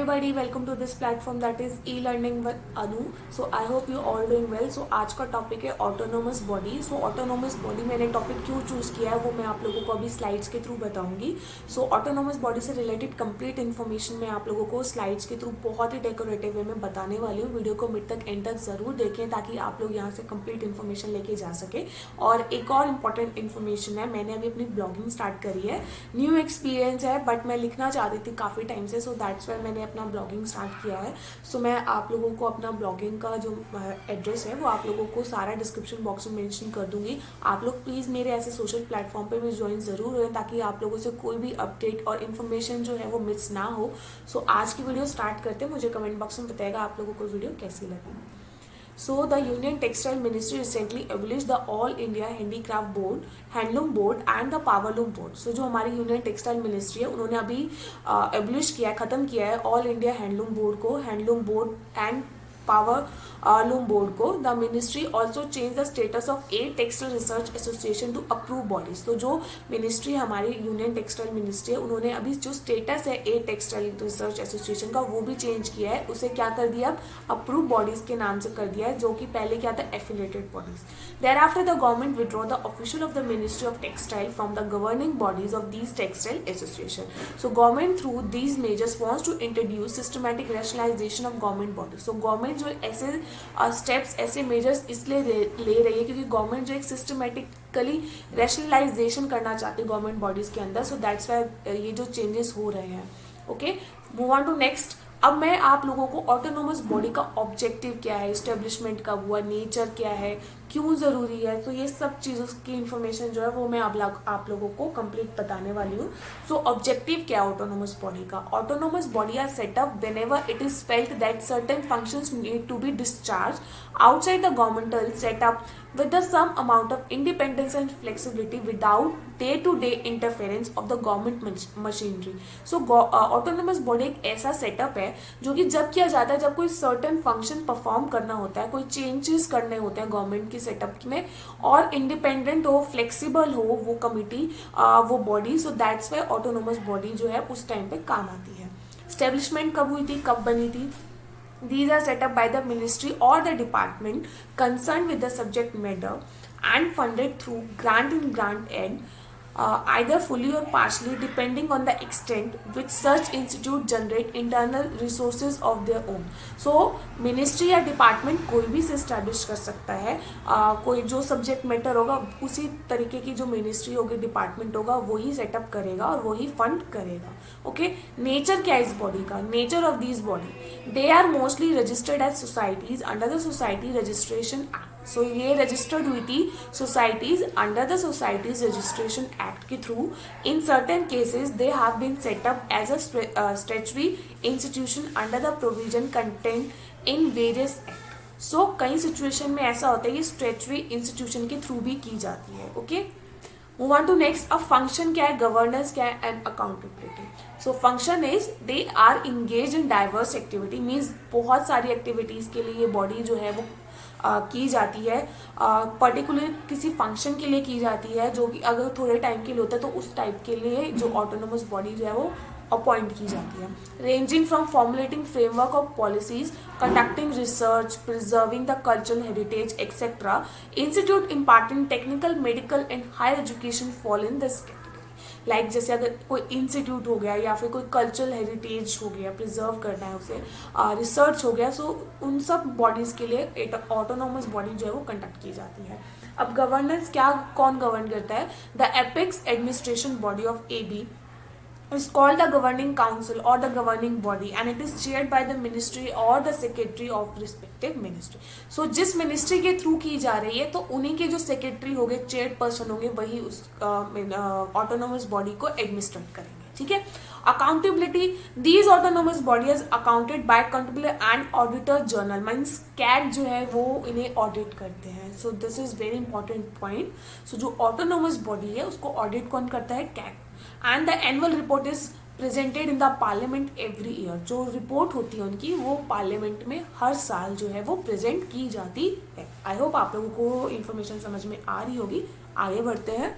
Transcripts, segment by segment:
everybody, welcome to this platform that is e-learning with Anu. So I hope you all doing well. So आज का topic है autonomous body. सो autonomous body मैंने topic क्यों choose किया है वो मैं आप लोगों को अभी स्लाइड्स के थ्रू बताऊंगी. सो ऑटोनोमस बॉडी से रिलेटेड कंप्लीट इन्फॉर्मेशन मैं आप लोगों को स्लाइड्स के थ्रू बहुत ही डेकोरेटिव वे में बताने वाली हूँ. वीडियो को मिड तक एंड तक ज़रूर देखें ताकि आप लोग यहाँ से कंप्लीट इन्फॉर्मेशन लेके जा सके. और एक और इम्पॉर्टेंट इन्फॉर्मेशन है, मैंने अभी अपनी ब्लॉगिंग स्टार्ट करी है. न्यू एक्सपीरियंस है बट मैं लिखना चाहती थी काफ़ी टाइम से, सो दैट्स वाई मैंने अपना ब्लॉगिंग स्टार्ट किया है. सो मैं आप लोगों को अपना ब्लॉगिंग का जो एड्रेस है वो आप लोगों को सारा डिस्क्रिप्शन बॉक्स में मेंशन कर दूंगी. आप लोग प्लीज़ मेरे ऐसे सोशल प्लेटफॉर्म पे भी ज्वाइन ज़रूर हो ताकि आप लोगों से कोई भी अपडेट और इन्फॉर्मेशन जो है वो मिस ना हो. सो आज की वीडियो स्टार्ट करते हैं. मुझे कमेंट बॉक्स में बताएगा आप लोगों को वीडियो कैसी लगी. So the Union Textile Ministry recently abolished the All India Handicraft Board, Handloom Board and the Powerloom Board. So जो हमारी यूनियन टेक्सटाइल मिनिस्ट्री है उन्होंने अभी एबलिश किया है, ख़त्म किया है ऑल इंडिया हैंडलूम बोर्ड को, handloom board and power loom board को. The ministry also change the status of 8 textile research association to approve bodies. तो जो मिनिस्ट्री हमारी यूनियन टेक्सटाइल मिनिस्ट्री है उन्होंने अभी जो स्टेटस है 8 टेक्सटाइल रिसर्च एसोसिएशन का वो भी चेंज किया है. उसे क्या कर दिया, अप्रूव बॉडीज के नाम से कर दिया है, जो कि पहले क्या था, affiliated bodies. Thereafter the government withdraw the official of the ministry of textile from the governing bodies of these textile association. So government through these measures wants to introduce systematic rationalisation of government bodies. So government जो ऐसे steps ऐसे measures इसलिए ले रही है क्योंकि government जो एक सिस्टमेटिकली रैशनलाइजेशन करना चाहती है गवर्नमेंट बॉडीज के अंदर. सो दैट्स वाई ये जो चेंजेस हो रहे हैं. Okay, move on to next. अब मैं आप लोगों को ऑटोनोमस बॉडी का ऑब्जेक्टिव क्या है, इस्टेब्लिशमेंट कब हुआ, नेचर क्या है, क्यों ज़रूरी है, तो ये सब चीज़ों की इन्फॉर्मेशन जो है वो मैं आप लोगों को कंप्लीट बताने वाली हूँ. सो ऑब्जेक्टिव क्या है ऑटोनोमस बॉडी का. Autonomous body are setup whenever it is felt that certain functions need to be discharge outside the governmental setup with the some amount of independence and flexibility without day-to-day interference of the government machinery. So autonomous body एक ऐसा setup है जो कि जब किया जाता है जब कोई सर्टेन फंक्शन परफॉर्म करना होता है, कोई चेंजेस करने होते हैं गवर्नमेंट की सेटअप में, और इंडिपेंडेंट हो, फ्लेक्सिबल हो वो कमिटी, वो body. So that's why autonomous body जो है उस टाइम पे काम आती है. स्टेब्लिशमेंट कब हुई थी, कब बनी थी. These are set up by the ministry or the department concerned with the subject matter and funded through grant and grant aid, either fully or partially depending on the extent which such institute generate internal resources of their own. So ministry या department कोई भी से establish कर सकता है. कोई जो subject matter होगा उसी तरीके की जो ministry होगी, department होगा, वही setup करेगा और वही fund करेगा. Okay, nature क्या है इस body का, nature of these body, they are mostly registered as societies under the Society Registration Act. सो ये रजिस्टर्ड हुई थी societies under the societies registration act के through. In certain cases they have been set up as a statutory institution under the provision content in various act. So कई situation में ऐसा होता है कि स्टैट्यूटरी इंस्टीट्यूशन के थ्रू भी की जाती है. Okay, move on to next. अब फंक्शन क्या है, गवर्नेंस क्या है and accountability. So function is they are engage in diverse activity, means बहुत सारी एक्टिविटीज के लिए ये बॉडी जो है वो की जाती है. पर्टिकुलर किसी फंक्शन के लिए की जाती है जो कि अगर थोड़े टाइम के लिए होता है तो उस टाइप के लिए जो ऑटोनोमस बॉडी जो है वो अपॉइंट की जाती है. Ranging from formulating framework of policies, conducting research, preserving the cultural heritage etcetera. Institute imparting technical, medical and higher education fall in this category. Like जैसे अगर कोई इंस्टीट्यूट हो गया या फिर कोई कल्चरल हेरिटेज हो गया, प्रिजर्व करना है उसे, रिसर्च हो गया, सो उन सब बॉडीज़ के लिए एक ऑटोनोमस बॉडी जो है वो कंडक्ट की जाती है. अब गवर्नेंस क्या, कौन गवर्न करता है. The apex administration body of AB is called the governing council or the governing body and it is chaired by the ministry or the secretary of respective ministry. So जिस ministry के through की जा रही है तो उन्हीं के जो सेक्रेटरी होंगे, चेयर पर्सन होंगे, वही उस ऑटोनोमस बॉडी को एडमिनिस्ट्रेट करेंगे. ठीक है. Accountability, these autonomous bodies accounted by accountable and auditor general, means कैट जो है वो इन्हें ऑडिट करते हैं. So this is very important point. So जो ऑटोनोमस बॉडी है उसको ऑडिट कौन करता है, कैट. And the annual report is presented in the parliament every year. जो रिपोर्ट होती है उनकी वो पार्लियामेंट में हर साल जो है वो प्रेजेंट की जाती है. आई होप आप लोगों को इन्फॉर्मेशन समझ में आ रही होगी. आगे बढ़ते हैं.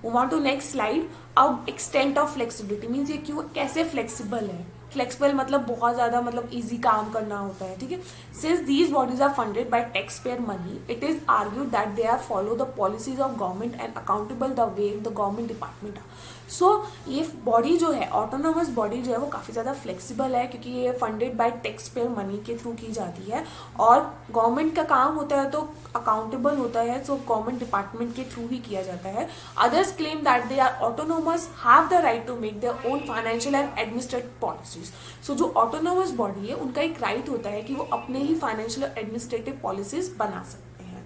Move on to next slide. अब एक्सटेंट ऑफ फ्लेक्सिबिलिटी मीन्स ये क्यों, कैसे फ्लेक्सिबल है. फ्लेक्सिबल मतलब बहुत ज़्यादा मतलब ईजी काम करना होता है, ठीक है। Since these bodies are funded by taxpayer money, it is argued that they are follow the policies of government and accountable the way the government department are. So ये बॉडी जो है, autonomous body जो है, वो काफ़ी ज़्यादा flexible है क्योंकि ये funded by taxpayer money के थ्रू की जाती है और गवर्नमेंट का काम होता है तो अकाउंटेबल होता है, सो गवर्नमेंट डिपार्टमेंट के थ्रू ही किया जाता है। Others claim that they are autonomous, have the right to make their own financial and administrative policies. So जो ऑटोनोमस बॉडी है उनका एक राइट होता है कि वो अपने ही फाइनेंशियल और एडमिनिस्ट्रेटिव पॉलिसीज बना सकते हैं।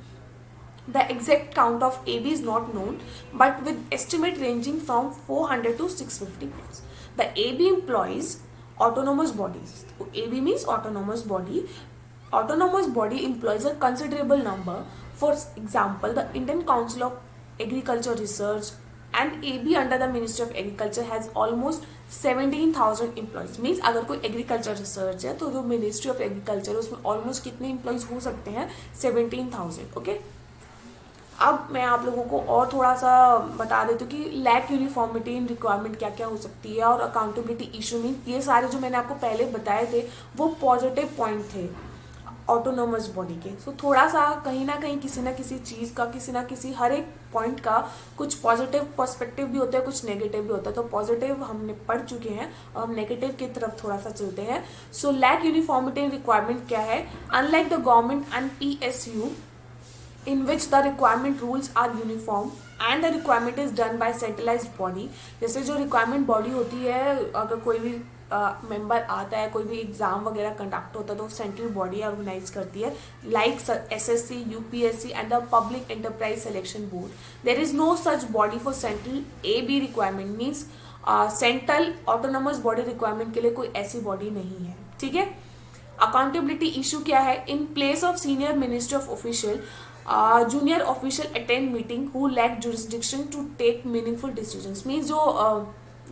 The exact count of AB is not known, but with estimate ranging from 400 to 650 crores. The AB employs autonomous bodies. AB means autonomous body. Autonomous body employs a considerable number. For example, the Indian Council of Agriculture Research and AB under the Ministry of Agriculture has almost 17,000 employees. Means अगर कोई agriculture research है तो जो ministry of agriculture है उसमें almost कितने employees हो सकते हैं? 17,000. ओके, अब मैं आप लोगों को और थोड़ा सा बता देती हूँ कि लैक यूनिफॉर्मिटी इन रिक्वायरमेंट क्या क्या हो सकती है और अकाउंटेबिलिटी इशू मीन ये सारे जो मैंने आपको पहले बताए थे वो पॉजिटिव पॉइंट थे ऑटोनोमस बॉडी के। सो थोड़ा सा कहीं ना कहीं किसी ना किसी चीज़ का, किसी ना किसी हर एक पॉइंट का कुछ पॉजिटिव पर्सपेक्टिव भी होता है, कुछ नेगेटिव भी होता है। तो पॉजिटिव हमने पढ़ चुके हैं और हम नेगेटिव की तरफ थोड़ा सा चलते हैं। So lack uniformity in requirement क्या है? Unlike the government and PSU in which the requirement rules are uniform and the requirement is done by centralized body। जैसे जो requirement body होती है, अगर कोई भी मेंबर आता है, कोई भी एग्जाम वगैरह कंडक्ट होता है तो सेंट्रल बॉडी ऑर्गेनाइज करती है, like SSC, UPSC and the public enterprise selection board. There is no such body for central AB requirement. Means central autonomous body requirement के लिए कोई ऐसी बॉडी नहीं है, ठीक है। अकाउंटेबिलिटी इशू क्या है? In place of senior ministry of official, junior official attend meeting who lack jurisdiction to take meaningful decisions। Means जो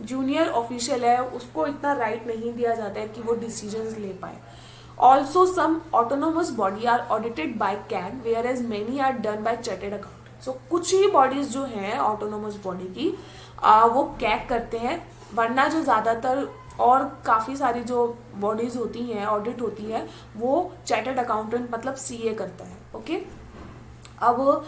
जूनियर ऑफिशियल है उसको इतना राइट नहीं दिया जाता है कि वो डिसीजंस ले पाए। Also some autonomous body are audited by CAG where as many are done by chartered accountant. So कुछ ही बॉडीज जो हैं ऑटोनोमस बॉडी की वो CAG करते हैं, वरना जो ज़्यादातर और काफ़ी सारी जो बॉडीज होती हैं, ऑडिट होती है, वो चार्टेड अकाउंटेंट मतलब CA करता है। ओके, अब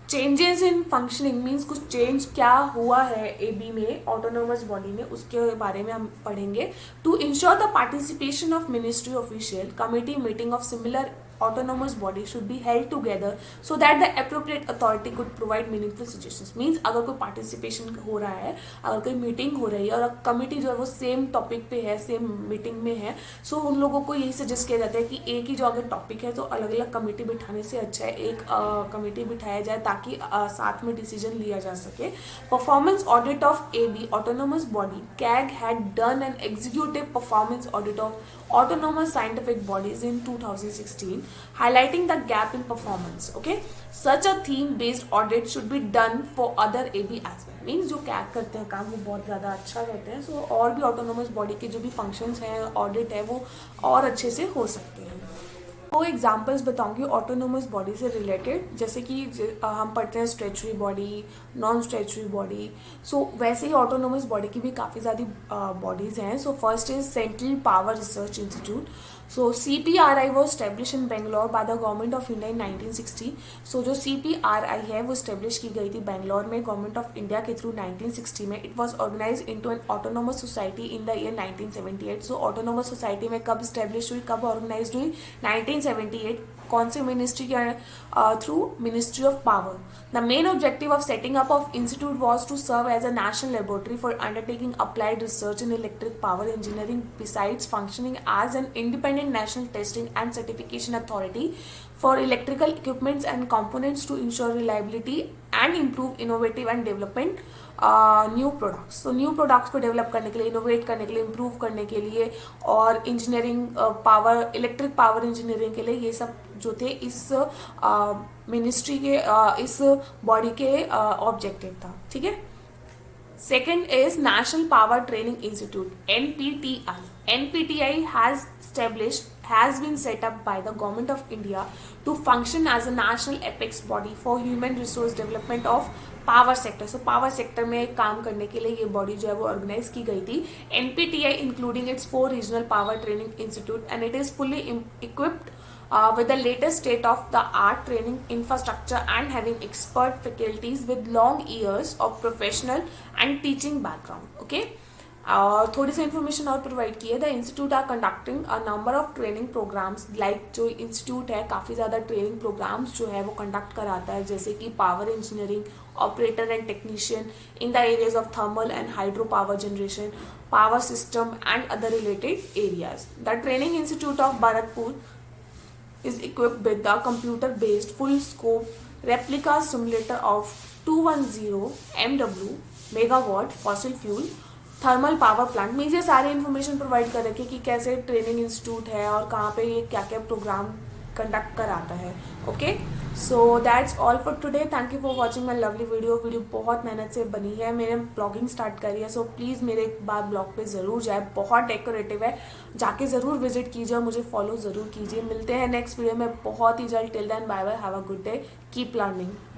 चेंजेस इन फंक्शनिंग मीन्स कुछ चेंज क्या हुआ है AB में, ऑटोनोमस बॉडी में, उसके बारे में हम पढ़ेंगे। To ensure the participation of ministry official committee meeting of similar autonomous body should be held together so that the appropriate authority could provide meaningful suggestions। means अगर कोई पार्टिसिपेशन हो रहा है, अगर कोई मीटिंग हो रही है और कमिटी जो है वो सेम टॉपिक पे है, सेम मीटिंग में है, सो उन लोगों को यही सजेस्ट किया जाता है कि एक ही जो अगर टॉपिक है तो अलग अलग कमेटी बिठाने से अच्छा है एक कमेटी बिठाया जाए ताकि साथ में डिसीजन लिया जा सके। Performance audit of AB autonomous body, CAG had done an executive performance audit of autonomous scientific bodies in 2016 highlighting the gap in performance। okay, such a theme based audit should be done for other AB as well। means जो CAG करते हैं काम वो बहुत ज़्यादा अच्छा रहते हैं, सो और भी autonomous body के जो भी functions हैं, audit है, वो और अच्छे से हो सकते हैं। वो एग्जाम्पल्स बताऊंगी ऑटोनोमस बॉडी से रिलेटेड, जैसे कि हम पढ़ते हैं स्ट्रेचरी बॉडी, नॉन स्ट्रेचरी बॉडी। सो वैसे ही ऑटोनोमस बॉडी की भी काफ़ी ज़्यादा बॉडीज़ हैं। So first is central power research institute. So CPRI वो establish in Bangalore by the government of India in 1960। सो जो CPRI है वो स्टेब्लिश की गई थी बेंगलोर में गवर्नमेंट ऑफ इंडिया के थ्रू 1960 में। It was organise into an autonomous society in the year 1978। So autonomous society में कब स्टेब्लिश हुई, कब ऑर्गेनाइज हुई? 1978। कौन से मिनिस्ट्री के through? Ministry of power. The main objective of setting up of institute was to serve as a national laboratory for undertaking applied research in electric power engineering besides functioning as an independent national testing and certification authority for electrical equipments and components to ensure reliability and improve innovative and development new products. तो new products को develop करने के लिए, innovate करने के लिए, improve करने के लिए और engineering power, electric power engineering के लिए ये सब जो थे इस मिनिस्ट्री के इस बॉडी के ऑब्जेक्टिव था, ठीक है। Second is National Power Training Institute, NPTI। NPTI has been set up by the Government of India to function as a national apex body for human resource development of power sector. So power sector में काम करने के लिए ये body जो है वो organise की गई थी। NPTI including its 4 regional power training institute and it is fully equipped with the latest state of the art training infrastructure and having expert faculties with long years of professional and teaching background. Okay. थोड़ी सी information और provide की है। The institute are conducting a number of training programmes. Like जो institute है काफ़ी ज़्यादा training programmes जो है वो कंडक्ट कराता है, जैसे कि power engineering, operator and technician in the areas of thermal and hydro power generation, power system and other related areas. The training institute of Bharatpur is equipped with the computer-based full-scope replica simulator of 210 MW megawatt fossil fuel thermal power plant में। ये सारे information provide कर रखे कि कैसे training institute है और कहाँ पे ये क्या क्या प्रोग्राम कंडक्ट कराता है। Okay, so that's all for today. Thank you for watching my lovely video बहुत मेहनत से बनी है। मैंने ब्लॉगिंग स्टार्ट करी है, सो प्लीज़ मेरे एक बार ब्लॉग पे ज़रूर जाए, बहुत डेकोरेटिव है, जाके ज़रूर विजिट कीजिए और मुझे फॉलो ज़रूर कीजिए। मिलते हैं नेक्स्ट वीडियो में बहुत ही जल्द। Till then bye bye, have a good day, keep learning.